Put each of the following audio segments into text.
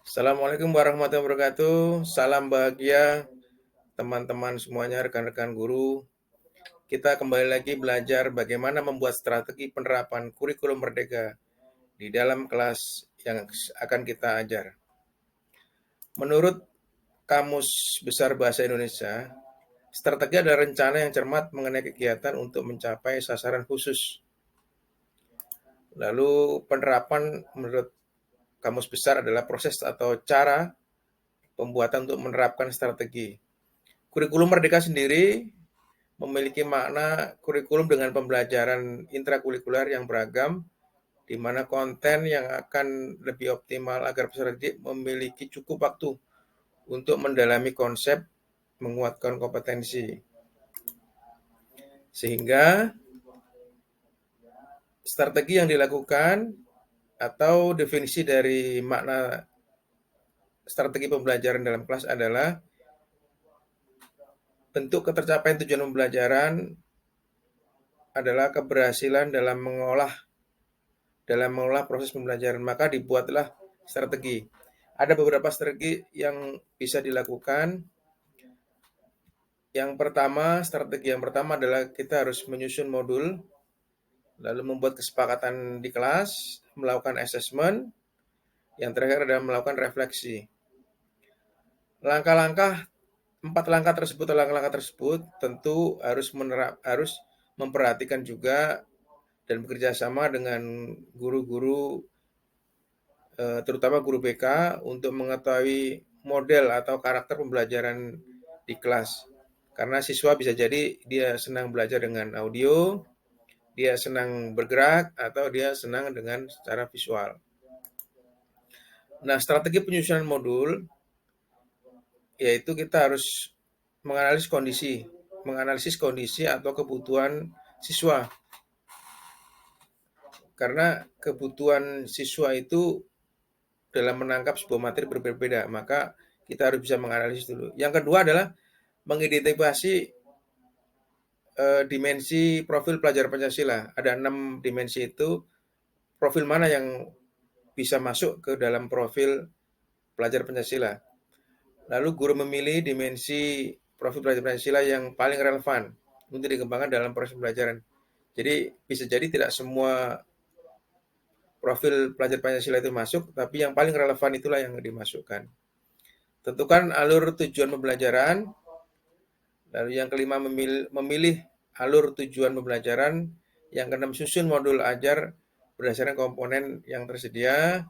Assalamualaikum warahmatullahi wabarakatuh. Salam bahagia teman-teman semuanya, rekan-rekan guru. Kita kembali lagi belajar bagaimana membuat strategi penerapan kurikulum merdeka di dalam kelas yang akan kita ajar. Menurut Kamus Besar Bahasa Indonesia, strategi adalah rencana yang cermat mengenai kegiatan untuk mencapai sasaran khusus. Lalu penerapan menurut Kamus Besar adalah proses atau cara pembuatan untuk menerapkan strategi. Kurikulum Merdeka sendiri memiliki makna kurikulum dengan pembelajaran intrakurikuler yang beragam, di mana konten yang akan lebih optimal agar peserta didik memiliki cukup waktu untuk mendalami konsep, menguatkan kompetensi. Sehingga strategi yang dilakukan atau definisi dari makna strategi pembelajaran dalam kelas adalah bentuk ketercapaian tujuan pembelajaran adalah keberhasilan dalam mengolah proses pembelajaran, maka dibuatlah strategi. Ada beberapa strategi yang bisa dilakukan. Strategi yang pertama adalah kita harus menyusun modul, lalu membuat kesepakatan di kelas, melakukan assessment, yang terakhir adalah melakukan refleksi. Empat langkah tersebut tentu harus memperhatikan juga dan bekerja sama dengan guru-guru, terutama guru BK, untuk mengetahui model atau karakter pembelajaran di kelas. Karena siswa bisa jadi dia senang belajar dengan audio, dia senang bergerak, atau dia senang dengan secara visual. Nah, strategi penyusunan modul yaitu kita harus menganalisis kondisi atau kebutuhan siswa. Karena kebutuhan siswa itu dalam menangkap sebuah materi berbeda, maka kita harus bisa menganalisis dulu. Yang kedua adalah mengidentifikasi dimensi profil pelajar Pancasila. Ada 6 dimensi itu, profil mana yang bisa masuk ke dalam profil pelajar Pancasila. Lalu guru memilih dimensi profil pelajar Pancasila yang paling relevan untuk dikembangkan dalam proses pembelajaran. Jadi bisa jadi tidak semua profil pelajar Pancasila itu masuk, tapi yang paling relevan itulah yang dimasukkan. Tentukan alur tujuan pembelajaran. Lalu yang kelima memilih alur tujuan pembelajaran. Yang keenam susun modul ajar berdasarkan komponen yang tersedia.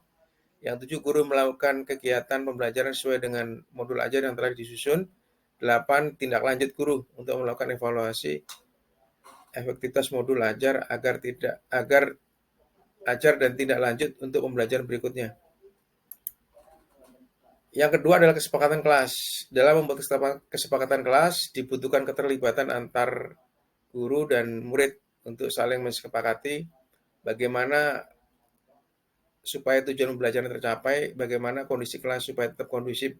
Yang tujuh guru melakukan kegiatan pembelajaran sesuai dengan modul ajar yang telah disusun. 8 tindak lanjut guru untuk melakukan evaluasi efektivitas modul ajar agar ajar dan tidak lanjut untuk pembelajaran berikutnya. Yang kedua adalah kesepakatan kelas. Dalam membuat kesepakatan kelas dibutuhkan keterlibatan antar guru dan murid untuk saling mensepakati bagaimana supaya tujuan pembelajaran tercapai, bagaimana kondisi kelas supaya tetap kondusif.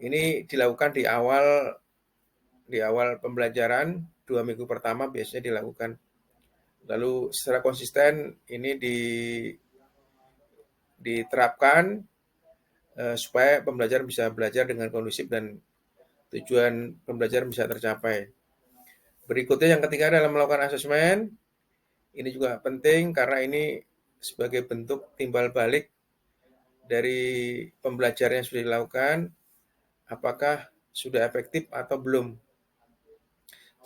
Ini dilakukan di awal pembelajaran, 2 minggu pertama biasanya dilakukan. Lalu secara konsisten ini diterapkan supaya pembelajaran bisa belajar dengan kondusif dan tujuan pembelajaran bisa tercapai. Berikutnya yang ketiga adalah melakukan asesmen. Ini juga penting karena ini sebagai bentuk timbal balik dari pembelajaran yang sudah dilakukan, apakah sudah efektif atau belum.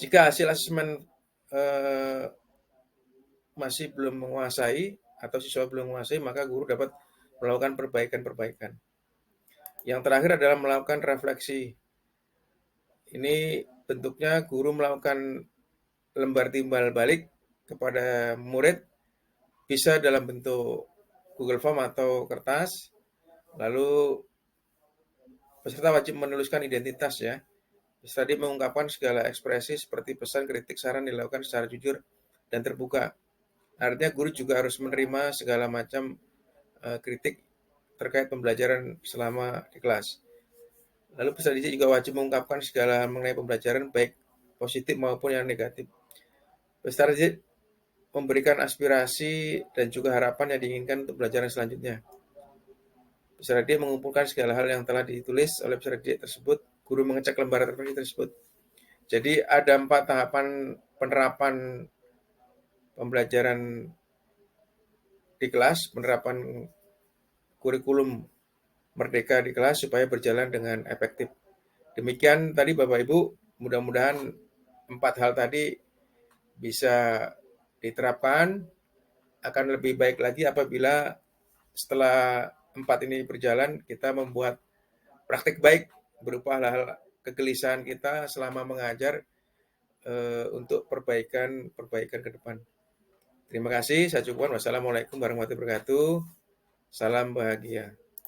Jika hasil asesmen masih belum menguasai atau siswa belum menguasai, maka guru dapat melakukan perbaikan-perbaikan. Yang terakhir adalah melakukan refleksi. Ini bentuknya guru melakukan lembar timbal balik kepada murid, bisa dalam bentuk Google Form atau kertas. Lalu peserta wajib menuliskan identitas ya. Peserta mengungkapkan segala ekspresi seperti pesan, kritik, saran dilakukan secara jujur dan terbuka. Artinya guru juga harus menerima segala macam kritik terkait pembelajaran selama di kelas. Lalu peserta didik juga wajib mengungkapkan segala hal mengenai pembelajaran baik positif maupun yang negatif. Peserta didik memberikan aspirasi dan juga harapan yang diinginkan untuk pembelajaran selanjutnya. Peserta didik mengumpulkan segala hal yang telah ditulis oleh peserta didik tersebut. Guru mengecek lembaran tersebut. Jadi ada 4 tahapan penerapan pembelajaran di kelas, penerapan kurikulum merdeka di kelas supaya berjalan dengan efektif. Demikian tadi Bapak Ibu, mudah-mudahan 4 hal tadi bisa diterapkan, akan lebih baik lagi apabila setelah 4 ini berjalan, kita membuat praktik baik berupa hal-hal kegelisahan kita selama mengajar untuk perbaikan ke depan. Terima kasih, saya cukupkan. Wassalamualaikum warahmatullahi wabarakatuh. Salam bahagia.